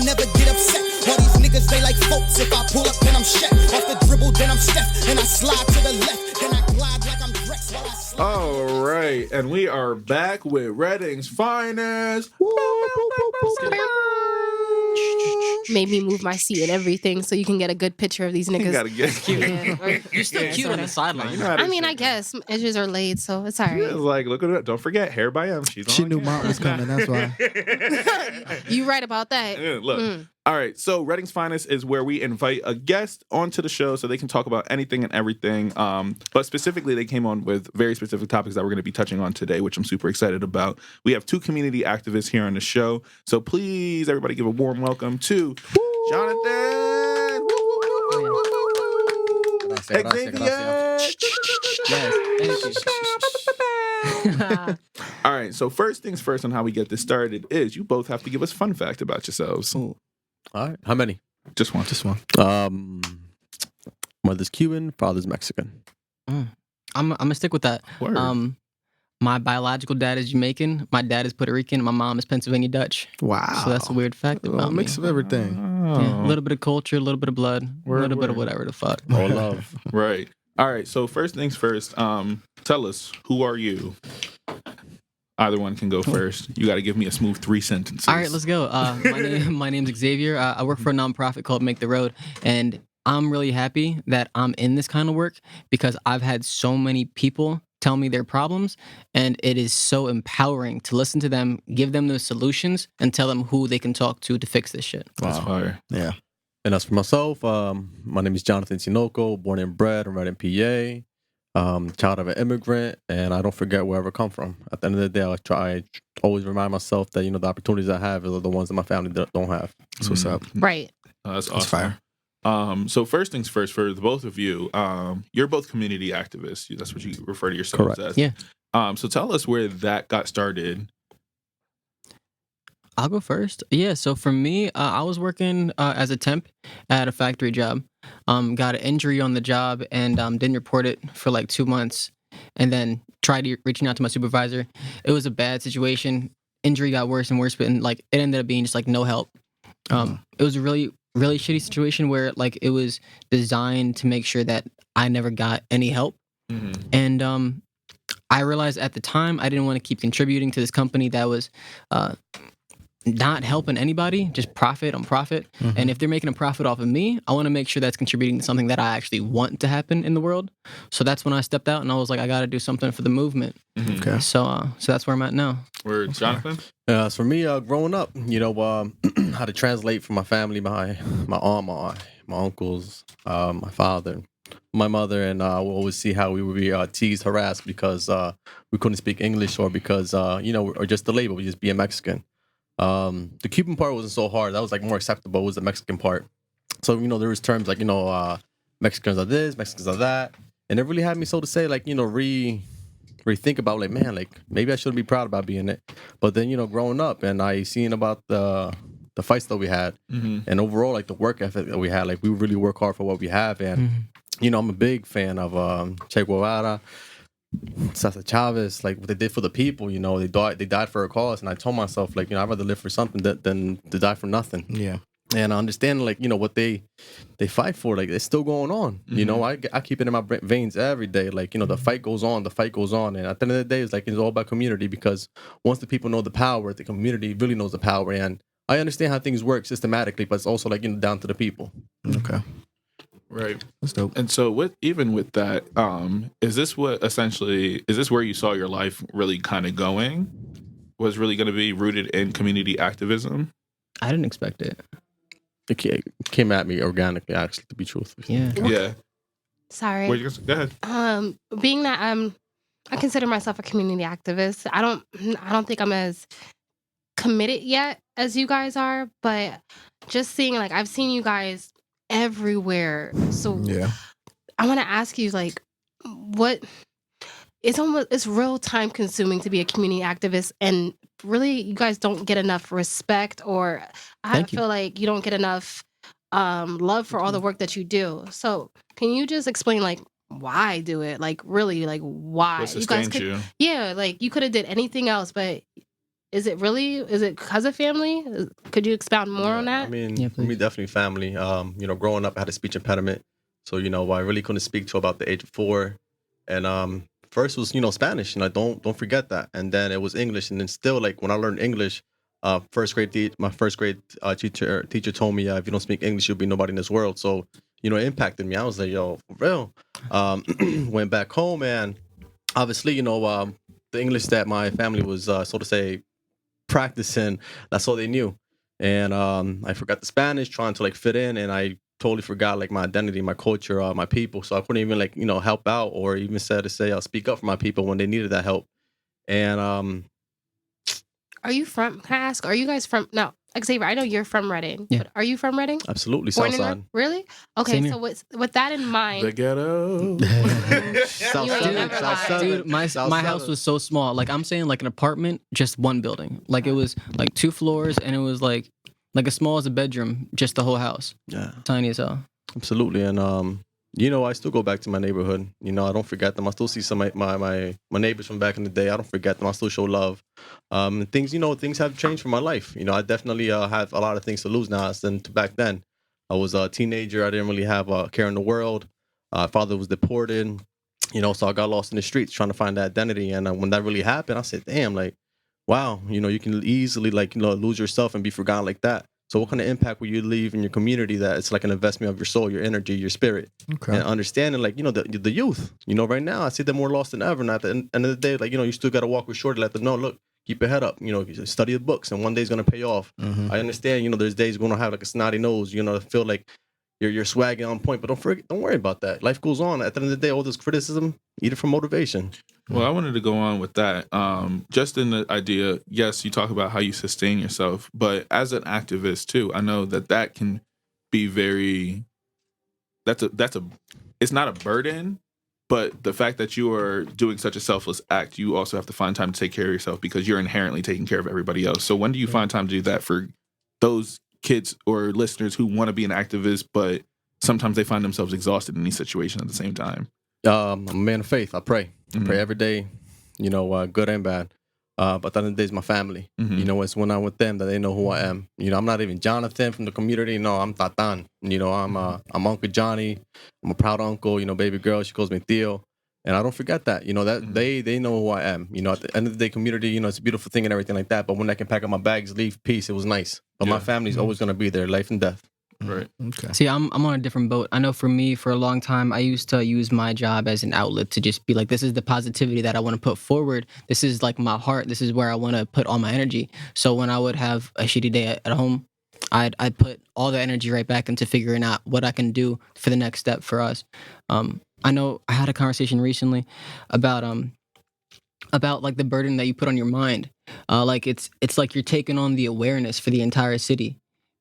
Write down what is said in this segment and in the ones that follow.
never get upset. All these niggas, they like folks. If I pull up, then I'm Shaq. Off the dribble, then I'm Steph. And I slide to the left, then I glide like I'm Drex while I slide. All right, and we are back with Reading's finest. Made me move my seat and everything so you can get a good picture of these niggas. You gotta get cute. Yeah. You're still cute on the sideline. You know how I this mean, shit I guess edges are laid, so it's all right. It's like, look at that. Don't forget, Hair by M. She knew Mount was coming, that's why. You right about that. Yeah, look. All right, so Reading's Finest is where we invite a guest onto the show so they can talk about anything and everything. But specifically, they came on with very specific topics that we're going to be touching on today, which I'm super excited about. We have 2 community activists here on the show. So please, everybody give a warm welcome to Jonathan. Xavier. All right, so first things first on how we get this started is you both have to give us fun fact about yourselves. All right. How many? Just one. Just one. Mother's Cuban, father's Mexican. I'm gonna stick with that. Word. My biological dad is Jamaican. My dad is Puerto Rican. My mom is Pennsylvania Dutch. Wow. So that's a weird fact about A me. mix of everything. Yeah, a little bit of culture, a little bit of blood, a little bit of whatever the fuck. All love. Right. All right. So first things first. Tell us, who are you? Either one can go first. You got to give me a smooth 3 sentences. All right, let's go. My name's Xavier. I work for a nonprofit called Make the Road, and I'm really happy that I'm in this kind of work because I've had so many people tell me their problems, and it is so empowering to listen to them, give them those solutions, and tell them who they can talk to fix this shit. That's fire. Yeah. And as for myself, my name is Jonathan Tinoco, born and bred in Reading, PA. Child of an immigrant, and I don't forget wherever I come from. At the end of the day, I always remind myself that, the opportunities I have are the ones that my family don't have. That's what's up. Right. That's That's awesome. fire. So first things first, for the both of you, you're both community activists. That's what you refer to yourselves Correct. as. Yeah. So tell us where that got started. I'll go first. Yeah, so for me, I was working as a temp at a factory job. Got an injury on the job and didn't report it for like 2 months, and then tried reaching out to my supervisor. It was a bad situation. Injury got worse and worse, but it ended up being just like no help. It was a really, really shitty situation where like it was designed to make sure that I never got any help. Mm-hmm. And I realized at the time I didn't want to keep contributing to this company that was not helping anybody, just profit on profit. Mm-hmm. And if they're making a profit off of me, I want to make sure that's contributing to something that I actually want to happen in the world. So that's when I stepped out and I was like, I got to do something for the movement. Mm-hmm. Okay. So that's where I'm at now. Where Jonathan? As for me, growing up, how to translate from my family, my aunt, my uncles, my father, my mother, and we'll always see how we would be teased, harassed because we couldn't speak English or because, or just the label, we just being Mexican. The Cuban part wasn't so hard. That was like more acceptable. It was the Mexican part. So, there was terms like, Mexicans are this, Mexicans are that. And it really had me so to say, like, rethink about like, man, like maybe I shouldn't be proud about being it. But then, growing up and I seen about the fights that we had and overall like the work ethic that we had, like we really work hard for what we have. And, I'm a big fan of Che Guevara, Cesar Chavez, like what they did for the people, they died for a cause. And I told myself, like, I'd rather live for something than to die for nothing. Yeah. And I understand, like, what they fight for, like, it's still going on. I keep it in my veins every day. Like, the fight goes on. And at the end of the day, it's all about community because once the people know the power, the community really knows the power. And I understand how things work systematically, but it's also, like, down to the people. Okay. Right. That's dope. And so with that, is this where you saw your life really kind of going? Was really going to be rooted in community activism? I didn't expect it. It came at me organically, actually, to be truthful. Yeah. Yeah. Sorry. Go ahead. Being that I consider myself a community activist. I don't think I'm as committed yet as you guys are, but just seeing, like, I've seen you guys everywhere. So Yeah. I want to ask you, like, what it's real time consuming to be a community activist, and really you guys don't get enough respect, or I feel like you don't get enough love for all the work that you do. So can you just explain, like, why do it? Like, really, like, why? What sustains you? Yeah, like, you could have did anything else, but Is it because of family? Could you expound more on that? I mean, Yeah, for me, please. definitely family. Growing up, I had a speech impediment. So, I really couldn't speak till about the age of 4. And first was, Spanish. Don't forget that. And then it was English. And then still, like, when I learned English, my first grade teacher told me, if you don't speak English, you'll be nobody in this world. So, it impacted me. I was like, yo, for real. Went back home, and obviously, the English that my family was, so to say, practicing, that's all they knew. And I forgot the Spanish, trying to like fit in, and I totally forgot like my identity, my culture, my people. So I couldn't even like help out, or even say I'll speak up for my people when they needed that help. And Are you from? Can I ask? Are you guys from? No, Xavier. I know you're from Reading. Yeah. But are you from Reading? absolutely, Born in Southside. Really? Okay. Same So with that in The mind, ghetto. South You ain't Southern, never South lied. Southern, Dude, my South house Southern. was so small. Like I'm saying, like an apartment, just one building. Like it was like 2 floors, and it was like as small as a bedroom, just the whole house, Yeah, tiny as hell. absolutely. And I still go back to my neighborhood. I don't forget them. I still see some of my neighbors from back in the day. I don't forget them. I still show love. Things have changed for my life. I definitely have a lot of things to lose now than back then. I was a teenager. I didn't really have a care in the world. Father was deported. So I got lost in the streets trying to find that identity. And when that really happened, I said, damn, like, wow, you can easily lose yourself and be forgotten like that. So what kind of impact will you leave in your community that it's like an investment of your soul, your energy, your spirit, Okay. and understanding the youth, right now, I see them more lost than ever. And at the end of the day, you still got to walk with short, let them know, look, keep your head up, study the books, and one day it's going to pay off. Mhm. I understand, there's days you're going to have like a snotty nose, feel like you're swagging on point, but don't worry about that. Life goes on. At the end of the day, all this criticism, eat it for motivation. Well, I wanted to go on with that. Just in the idea, yes, you talk about how you sustain yourself, but as an activist too, I know that can be it's not a burden, but the fact that you are doing such a selfless act, you also have to find time to take care of yourself because you're inherently taking care of everybody else. So when do you find time to do that for those kids or listeners who want to be an activist, but sometimes they find themselves exhausted in these situations at the same time? I'm a man of faith. I pray. I Mhm. pray every day, good and bad. But at the end of the day, it's my family. Mhm. It's when I'm with them that they know who I am. I'm not even Jonathan from the community. No, I'm Tatan. I'm Uncle Johnny. I'm a proud uncle. Baby girl, she calls me Theo. And I don't forget that. That they know who I am. At the end of the day, community, it's a beautiful thing and everything like that. But when I can pack up my bags, leave, peace, it was nice. But my Yeah. family's always going to be there, life and death. Right. Okay. See, I'm on a different boat. I know for me, for a long time, I used to use my job as an outlet to just be like, this is the positivity that I want to put forward. This is like my heart. This is where I want to put all my energy. So when I would have a shitty day at home, I'd put all the energy right back into figuring out what I can do for the next step for us. I know I had a conversation recently about like the burden that you put on your mind. Like it's like you're taking on the awareness for the entire city.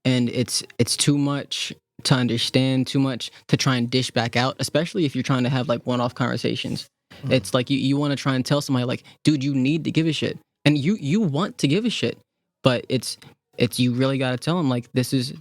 And it's too much to understand, too much to try and dish back out, especially if you're trying to have like one-off conversations. It's like you want to try and tell somebody like, dude, you need to give a shit. And you want to give a shit, but it's you really got to tell them like this is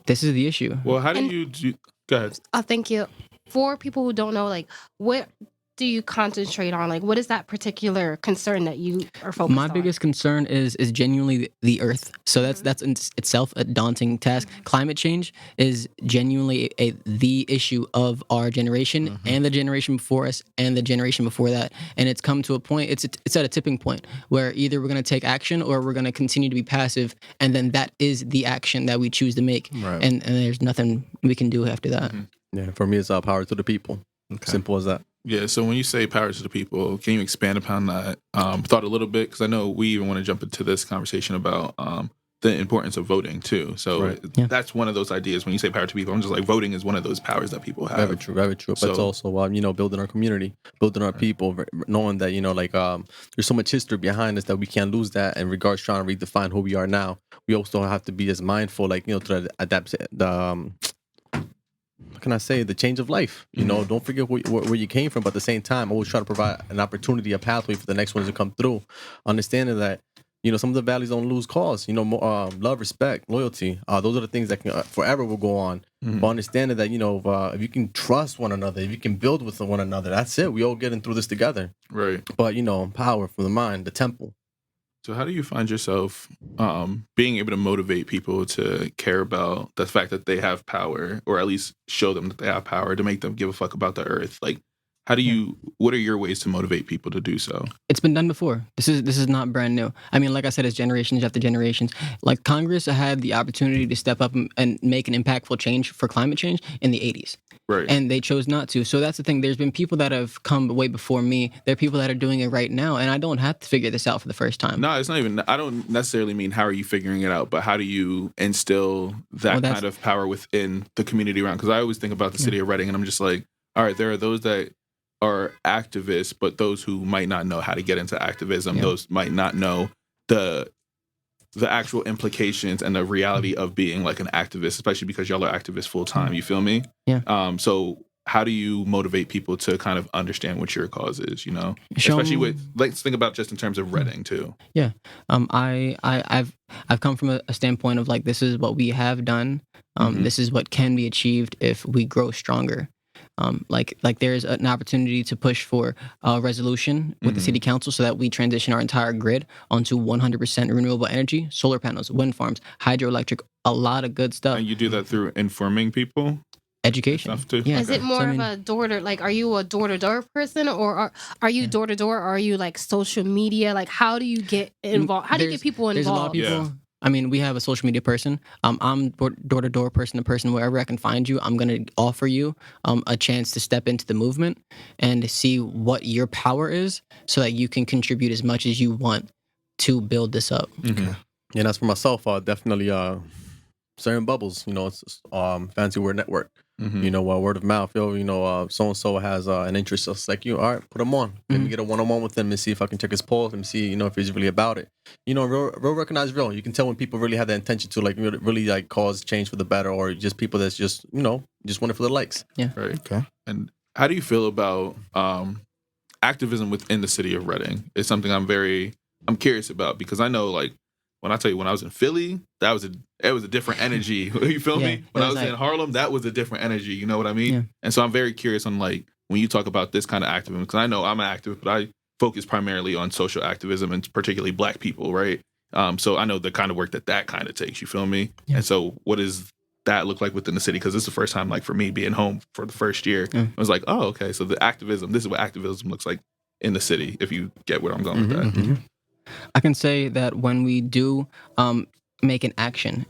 the issue. Well, how do And- you do? Go ahead. thank you. For people who don't know, like, what do you concentrate on? Like, what is that particular concern that you are focused on? My biggest concern is genuinely the earth. So that's in itself a daunting task. Climate change is genuinely the issue of our generation and the generation before us and the generation before that. And it's come to a point, it's at a tipping point where either we're going to take action or we're going to continue to be passive. And then that is the action that we choose to make. Right. And there's nothing we can do after that. Yeah, for me, it's power to the people. Okay. Simple as that. Yeah, so when you say power to the people, can you expand upon that thought a little bit? Because I know we even want to jump into this conversation about the importance of voting too. So Right. Yeah. that's one of those ideas. When you say power to people, I'm just like voting is one of those powers that people have. Very true, very true. But it's So- also, building our community, building our people, knowing that, there's so much history behind us that we can't lose that. In regards to trying to redefine who we are now, we also have to be as mindful, to adapt the, what can I say, the change of life. Don't forget where you came from, but at the same time, always try to provide an opportunity, a pathway for the next ones to come through. Understanding that, some of the values don't lose cause. More, love, respect, loyalty. Those are the things that can forever will go on. But understanding that, if you can trust one another, if you can build with one another, that's it. We all getting through this together. Right. But, power from the mind, the temple. So how do you find yourself being able to motivate people to care about the fact that they have power, or at least show them that they have power, to make them give a fuck about the earth? Like, what are your ways to motivate people to do so? It's been done before. This is not brand new. I mean, like I said, it's generations after generations. Like Congress had the opportunity to step up and make an impactful change for climate change in the 80s. Right. And they chose not to. So that's the thing. There's been people that have come way before me. There are people that are doing it right now, and I don't have to figure this out for the first time. No, it's not even. I don't necessarily mean how are you figuring it out, but how do you instill that kind of power within the community around? Because I always think about the city of Reading, and I'm just like, all right, there are those that are activists, but those who might not know how to get into activism, those might not know the actual implications and the reality of being like an activist, especially because y'all are activists full time. You feel me? Yeah. So how do you motivate people to kind of understand what your cause is? You know, Show especially with, let's think about just in terms of Reading too. Yeah. I've come from a standpoint of like, this is what we have done. This is what can be achieved if we grow stronger. Like there's an opportunity to push for a resolution with the city council so that we transition our entire grid onto 100% renewable energy, solar panels, wind farms, hydroelectric, a lot of good stuff. And you do that through informing people? Education. Stuff too? Yeah. Is it more So, I of mean- a door-to, like, are you a door-to-door person, or are you door-to-door, or are you like social media? Like, how do you get involved? How do you get people involved? There's a lot of people. Yeah. I mean, we have a social media person. I'm door-to-door, person to person, wherever I can find you. I'm going to offer you a chance to step into the movement and see what your power is so that you can contribute as much as you want to build this up. Mm-hmm. And as for myself, definitely certain bubbles. You know, it's fancy word network. Mm-hmm. You know, word of mouth. Yo, you know, so and so has an interest. So it's like, you, all right, put him on. Let me get a one-on-one with him and see if I can check his pulse and see, you know, if he's really about it. You know, real recognize real. You can tell when people really have the intention to like really like cause change for the better, or just people that's just, you know, just want it for the likes. Yeah. Right. Okay. And how do you feel about activism within the city of Reading? It's something I'm curious about, because I know, like, when I tell you, when I was in Philly, it was a different energy. You feel me? When I was in Harlem, that was a different energy. You know what I mean? Yeah. And so I'm very curious on, like, when you talk about this kind of activism, because I know I'm an activist, but I focus primarily on social activism and particularly Black people, right? So I know the kind of work that kind of takes. You feel me? Yeah. And so what does that look like within the city? Because this is the first time, like, for me being home for the first year, I was like, oh, okay. So the activism, this is what activism looks like in the city. If you get where I'm going with that. I can say that when we do make an action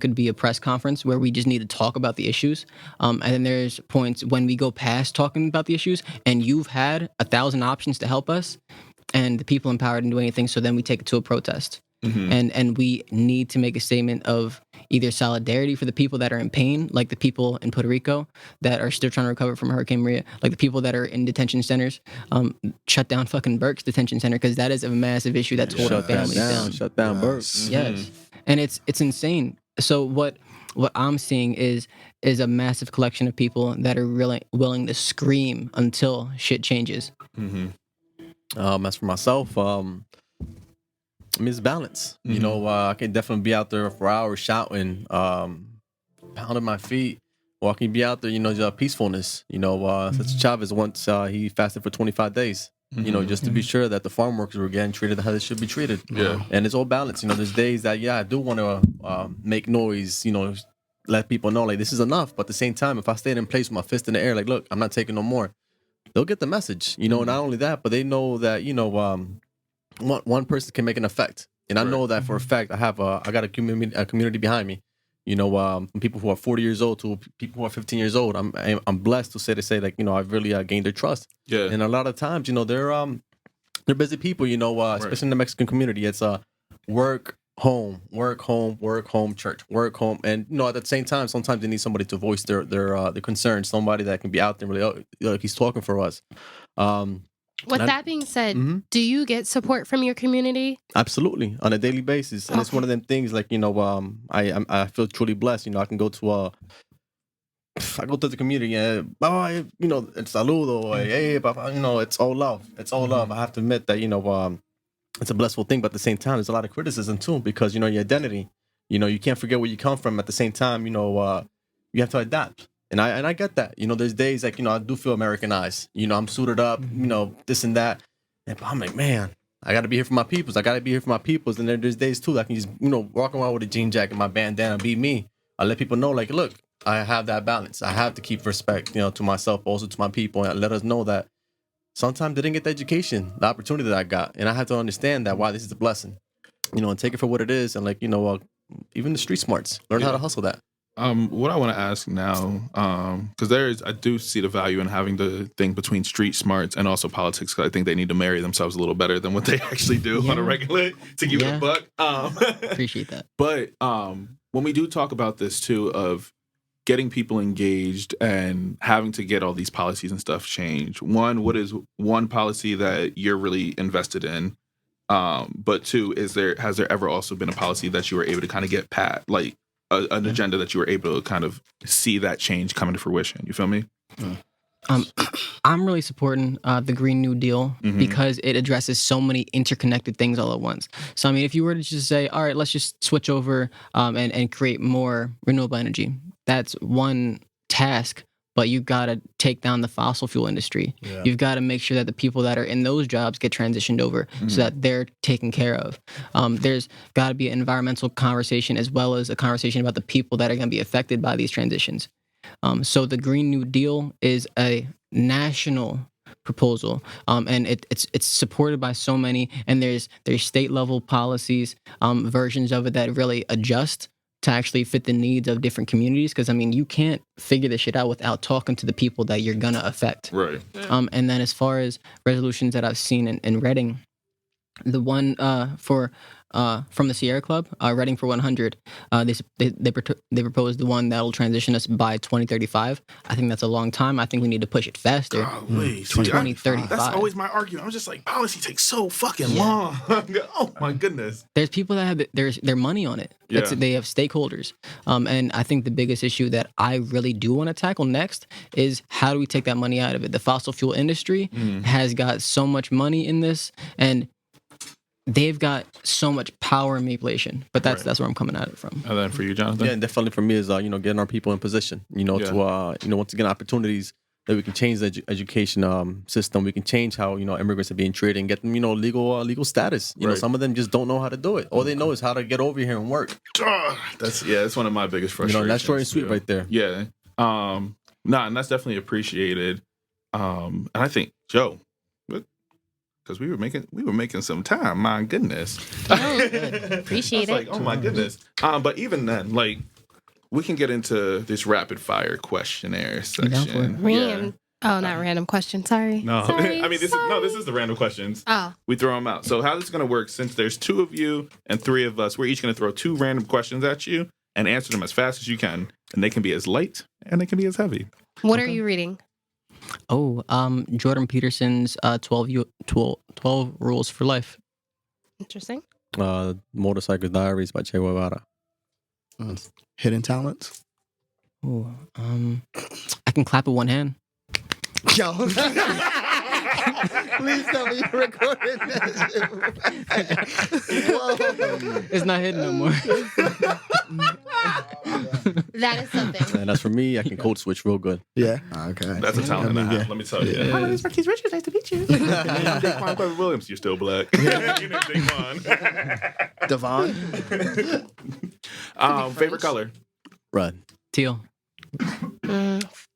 could be a press conference where we just need to talk about the issues. And then there's points when we go past talking about the issues and you've had 1,000 options to help us and the people empowered didn't do anything. So then we take it to a protest. And we need to make a statement of either solidarity for the people that are in pain, like the people in Puerto Rico that are still trying to recover from Hurricane Maria, like the people that are in detention centers. Shut down fucking Burke's detention center, because that is a massive issue that's holding families down. Shut down Burke. Yes, and it's insane. So what I'm seeing is a massive collection of people that are really willing to scream until shit changes. As for myself, I mean, it's balance. You know, I can definitely be out there for hours shouting, pounding my feet, or I can be out there, you know, just peacefulness. You know, such Chavez once, he fasted for 25 days, you know, just to be sure that the farm workers were getting treated how they should be treated. Yeah. And it's all balance. You know, there's days that, I do want to make noise, you know, let people know, like, this is enough. But at the same time, if I stayed in place with my fist in the air, like, look, I'm not taking no more, they'll get the message. You know, not only that, but they know that, you know, one person can make an effect, and I know that for a fact. I got a community behind me. You know, from people who are 40 years old to people who are 15 years old. I'm blessed to say like, you know, I've really gained their trust. Yeah. And a lot of times, you know, they're busy people. You know, especially in the Mexican community, it's work, home, church, work, home, and you know, at the same time, sometimes they need somebody to voice their concerns. Somebody that can be out there and really, like, he's talking for us. With that being said, do you get support from your community? Absolutely, on a daily basis, and it's one of them things. Like, you know, I feel truly blessed. You know, I can go to the community and you know, it's saludo, hey, papa, you know, it's all love. It's all love. I have to admit that, you know, it's a blissful thing, but at the same time, there's a lot of criticism too, because, you know, your identity. You know, you can't forget where you come from. At the same time, you know, you have to adapt. And I get that. You know, there's days like, you know, I do feel Americanized. You know, I'm suited up, you know, this and that. And I'm like, man, I got to be here for my peoples. I got to be here for my peoples. And there's days too that I can just, walk around with a jean jacket, my bandana, be me. I let people know, like, look, I have that balance. I have to keep respect, to myself, also to my people, and let us know that sometimes they didn't get the education, the opportunity that I got, and I had to understand that why this is a blessing, and take it for what it is, and even the street smarts, learn how to hustle that. What I want to ask now, because I do see the value in having the thing between street smarts and also politics. Because I think they need to marry themselves a little better than what they actually do on a regular. To give it a buck, appreciate that. But when we do talk about this too, of getting people engaged and having to get all these policies and stuff changed. One, what is one policy that you're really invested in? But two, has there ever also been a policy that you were able to kind of get an agenda that you were able to kind of see that change come into fruition? You feel me? I'm really supporting the Green New Deal because it addresses so many interconnected things all at once. So, I mean, if you were to just say, all right, let's just switch over and create more renewable energy, that's one task. But you've got to take down the fossil fuel industry. Yeah. You've got to make sure that the people that are in those jobs get transitioned over so that they're taken care of. There's got to be an environmental conversation as well as a conversation about the people that are going to be affected by these transitions. So the Green New Deal is a national proposal, and it's supported by so many. And there's state level policies, versions of it that really adjust to actually fit the needs of different communities. Because, I mean, you can't figure this shit out without talking to the people that you're going to affect. Right. And then as far as resolutions that I've seen in Reading, the one from the Sierra Club, Reading for 100, they proposed the one that'll transition us by 2035. I think that's a long time. I think we need to push it faster. Golly, 2035. That's always my argument. I'm just like, policy takes so fucking long. Oh my goodness. There's people that have their money on it. They have stakeholders. And I think the biggest issue that I really do want to tackle next is how do we take that money out of it? The fossil fuel industry has got so much money in this, and they've got so much power and manipulation, but that's where I'm coming at it from. And then for you, Jonathan? Yeah, definitely for me is getting our people in position. To once again opportunities that we can change the education system. We can change how immigrants are being treated and get them legal status. Some of them just don't know how to do it. All they know is how to get over here and work. That's one of my biggest frustrations. That's short and sweet right there. Yeah. And that's definitely appreciated. And I think Joe. Because we were making some time. My goodness, appreciate it. Like, oh my goodness. But even then, like, we can get into this rapid fire questionnaire section. Not random question. Sorry. No, sorry, I mean this is the random questions. Oh, we throw them out. So how this is going to work? Since there's 2 of you and 3 of us, we're each going to throw 2 random questions at you and answer them as fast as you can, and they can be as light and they can be as heavy. What are you reading? Jordan Peterson's 12 Rules for Life. Interesting. Motorcycle Diaries by Che Guevara. Hidden Talents. I can clap with one hand. Yo. Please tell me you're recording that shit. It's not hidden no more. That is something. And as for me, I can code switch real good. Yeah. Okay. That's a talent and a half, let me tell you. My name is Marquise Richards. Nice to meet you. I'm Dayquan Williams. You're still black. You know Dayquan. Devon. Favorite color? Red. Teal.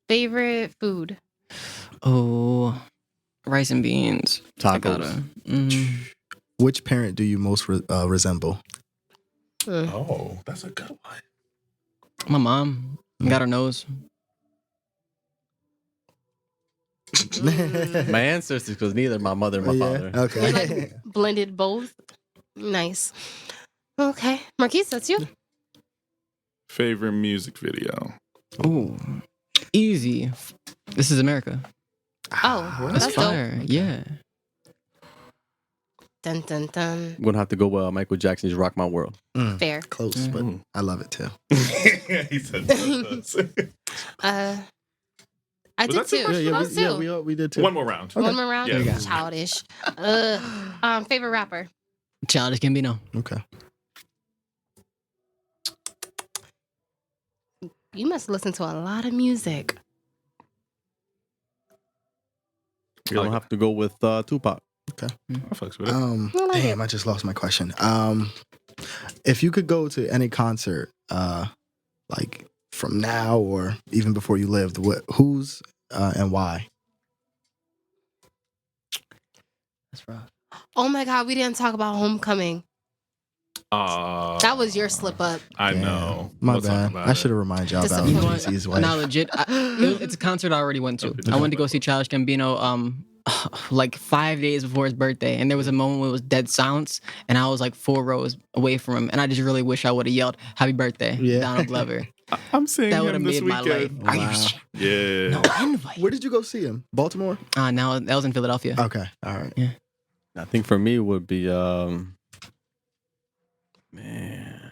Favorite food? Rice and beans. Tacos. Which parent do you most resemble? Oh, that's a good one. My mom got her nose. My ancestors, because neither my mother and my father. Okay. You like blended both? Nice. Okay. Marquise, that's you. Favorite music video? Easy. This Is America. Oh, That's that's fire. dope. Yeah. Dun, dun, dun. I'm going to have to go with Michael Jackson's Rock My World. Fair. Close, but I love it too. He said those. I Was did that too too. much? Those two. We did too. One more round. One more round? Yeah. Childish. Favorite rapper? Childish Gambino. Okay. You must listen to a lot of music. I'm going to have to go with Tupac. Okay. I fucks with it. Damn, I just lost my question. If you could go to any concert, like from now or even before you lived, who's and why? That's rough. Oh my God, we didn't talk about Homecoming. That was your slip up. I Damn, know. My We'll talk bad. about I it. should have reminded y'all about Disappointing. Macy's way. Not legit. It's a concert I already went to. I went to go see Childish Gambino like 5 days before his birthday, and there was a moment where it was dead silence, and I was like 4 rows away from him, and I just really wish I would have yelled "Happy Birthday" Yeah. Donald Glover. I'm seeing That would him have this made my life. weekend. Are you Wow. Yeah. No invite. Where did you go see him? Baltimore? Now that was in Philadelphia. Okay. All right. I think for me would be man.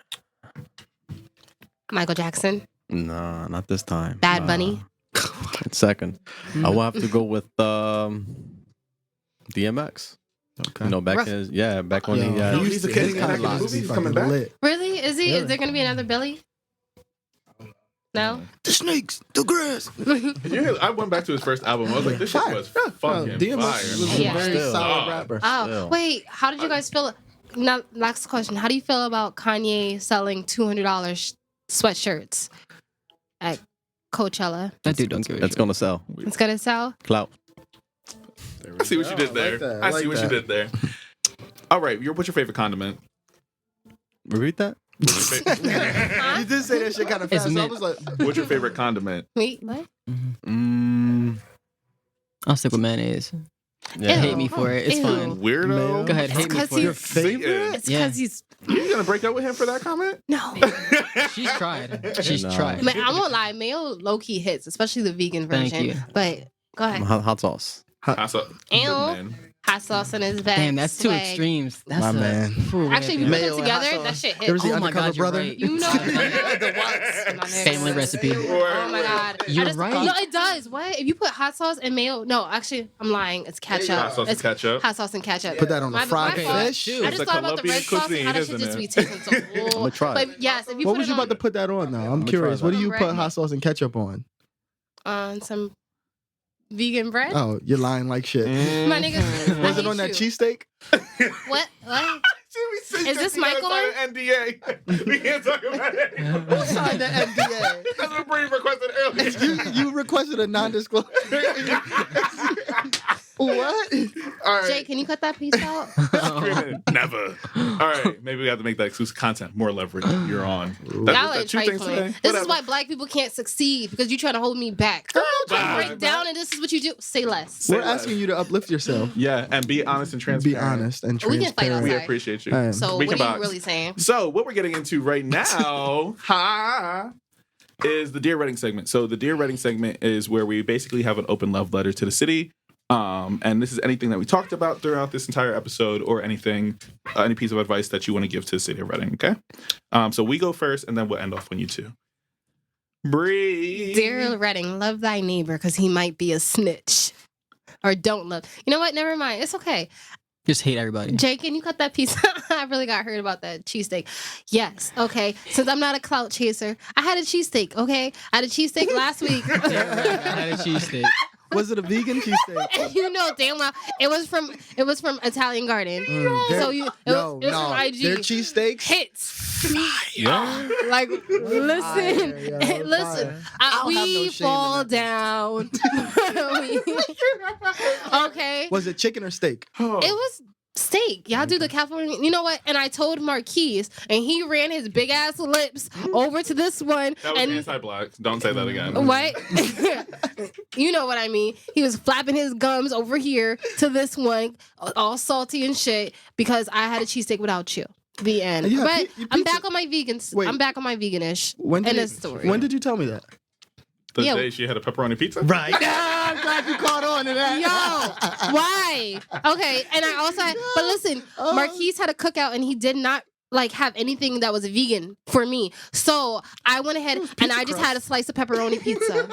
Michael Jackson. Nah, not this time. Bad Bunny? Second. I will have to go with DMX. Okay. You know, back Rough. in back when Yo, he he's the kid in the movie. He's coming back? Lit. Really? Is he? Really? Is there going to be another Billy? No? The snakes, the grass. I went back to his first album. I was like, this shit Fire. was Yeah. fucking DMX fire. was Yeah. a very Still. solid rapper. Oh, Still. wait. How did you guys feel? Now, last question. How do you feel about Kanye selling $200 sweatshirts at Coachella? That dude don't give a That's shit. gonna sell. It's going to sell? Clout. I see what you did I there. like that. I I see like what you that. did there. All right, what's your favorite condiment? Repeat that? What's your favorite, You did say that shit kind of It's fast. So I mint. was like, what's your favorite condiment? Wait, what? I'll stick with mayonnaise. Yeah. Hate me for it. It's Ew. fine. Weirdo. Go ahead, hate me Because for he's- it. favorite? It's Yeah. because he's... You gonna break up with him for that comment? No. She's tried. She's No. tried. Man, I won't lie. Mayo low-key hits, especially the vegan version. Thank you. But go ahead. Hot sauce. I saw. Ew. Man. Hot sauce in his bag. Damn, that's two swag. extremes. That's My a man. full way Actually, if you of put doing them Mayo and hot together, sauce. that shit hits. There was the Oh my undercover God, you're brother. right. You know The what? Family recipe. Oh my God. You're I just, right. No, it does. What? If you put hot sauce and mayo. No, actually, I'm lying. It's ketchup. Hot sauce and It's ketchup. Hot sauce and ketchup. Put that on My- a fried my fault. fish. I It's just a thought about the Colombian red sauce and how cuisine, that shit isn't just it? be tasting so good. I'ma try it. But yes, if you What put was it you on, about to put that on now? I'm try curious. that. What do you Bread. put hot sauce and ketchup on? on some vegan bread? Oh, you're lying like shit. My nigga, I Was it hate on that you. cheesesteak? What? What? Is this You gotta Michael? sign an NDA. We can't talk about it anymore. Who signed the NDA? That's what Bree requested earlier. You requested a non-disclosure. What? All right. Jay, can you cut that piece out? Never. All right, maybe we have to make that exclusive content more leverage. You're on. Y'all That's ain't two things trifling. today. This is Whatever. why black people can't succeed because you trying to hold me back. Girl, I'm trying to break down, and this is what you do. Say less. We're asking you to uplift yourself. Yeah, and be honest and Be transparent. honest and We can fight transparent. We outside. appreciate you. Hey. So We what can are you box. really saying? So what we're getting into right now, is the Dearrdg segment. So the Dearrdg segment is where we basically have an open love letter to the city. And this is anything that we talked about throughout this entire episode, or anything, any piece of advice that you want to give to the city of Reading. Okay. So we go first, and then we'll end off on you two. Bree. Dear Reading, love thy neighbor because he might be a snitch. Or don't love. You know what? Never mind. It's okay. Just hate everybody. Jay, can you cut that piece? I really got hurt about that cheesesteak. Yes, okay. Since I'm not a clout chaser, I had a cheesesteak, okay? I had a cheesesteak last week. I had a cheesesteak. Was it a vegan cheesesteak? And you know damn well it was from Italian Garden. So it was from IG. Their cheesesteaks? Hits. Yeah. Like listen, Fire, yo, listen. fire. I don't have no We shame in fall that. down. Okay. Was it chicken or steak? It was steak. Y'all do the California. You know what? And I told Marquise, and he ran his big ass lips over to this one. That was And anti-black. Don't say that again. what? You know what I mean? He was flapping his gums over here to this one, all salty and shit, because I had a cheesesteak without you. The end. Yeah, But your I'm pizza- back on my vegans. Wait. I'm back on my veganish. When in did this story. When did you tell me that? The Yeah. day she had a pepperoni pizza. Right. I'm glad you caught on to that. Yo, why? Okay, and I also had, but listen, Marquise had a cookout and he did not like have anything that was vegan for me. So I went ahead and I just had a slice of pepperoni pizza.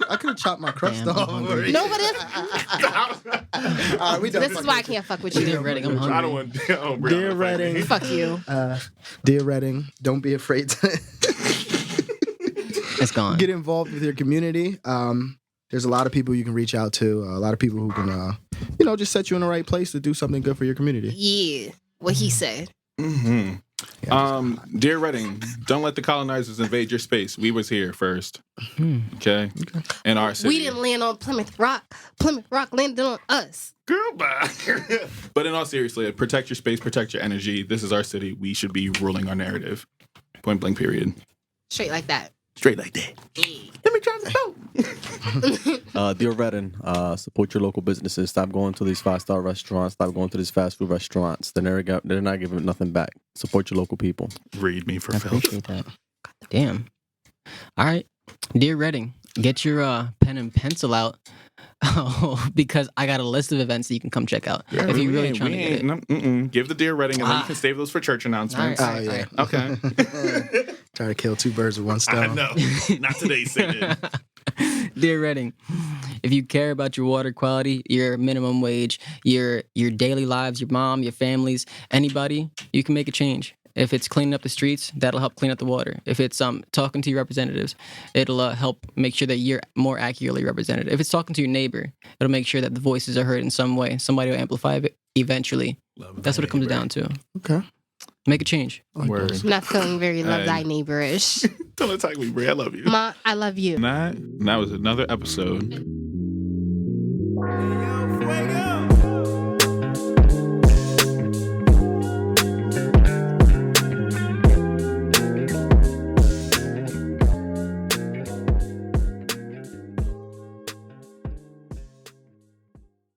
I could have chopped my crust Damn, I'm off. hungry. No, but if, All right, we done. this is why I can't fuck with Dear you. Reading, I'm I hungry. don't want. Oh, Brianna, Dear fuck Reading. me. Fuck you. Dear Reading, don't be afraid to It's gone. get involved with your community. there's a lot of people you can reach out to. A lot of people who can, just set you in the right place to do something good for your community. Yeah, what he said. Mm-hmm. Dear Reading, don't let the colonizers invade your space. We was here first. Okay? In our city. We didn't land on Plymouth Rock. Plymouth Rock landed on us. Goodbye. But in all seriousness, protect your space, protect your energy. This is our city. We should be ruling our narrative. Point blank, period. Straight like that. Straight like that. Let me try this out. Dear Reddin, support your local businesses. Stop going to these 5-star restaurants. Stop going to these fast food restaurants. They're not giving nothing back. Support your local people. Read me for I filth. appreciate that. Damn. All right. Dear Reading, get your pen and pencil out because I got a list of events that you can come check out if you're really trying to get it. Give the Dear Reading, and then you can save those for church announcements. All right. Yeah. Okay. Try to kill two birds with one stone. I know. Not today, Satan. Dear Reading, if you care about your water quality, your minimum wage, your daily lives, your mom, your families, anybody, you can make a change. If it's cleaning up the streets, that'll help clean up the water. If it's talking to your representatives, it'll help make sure that you're more accurately represented. If it's talking to your neighbor, it'll make sure that the voices are heard in some way. Somebody will amplify it eventually. That's what it comes down to. Okay. Make a change. Word. I'm not feeling very love thy neighbor-ish. Don't attack me, Brie. I love you. Ma, I love you. And that was another episode.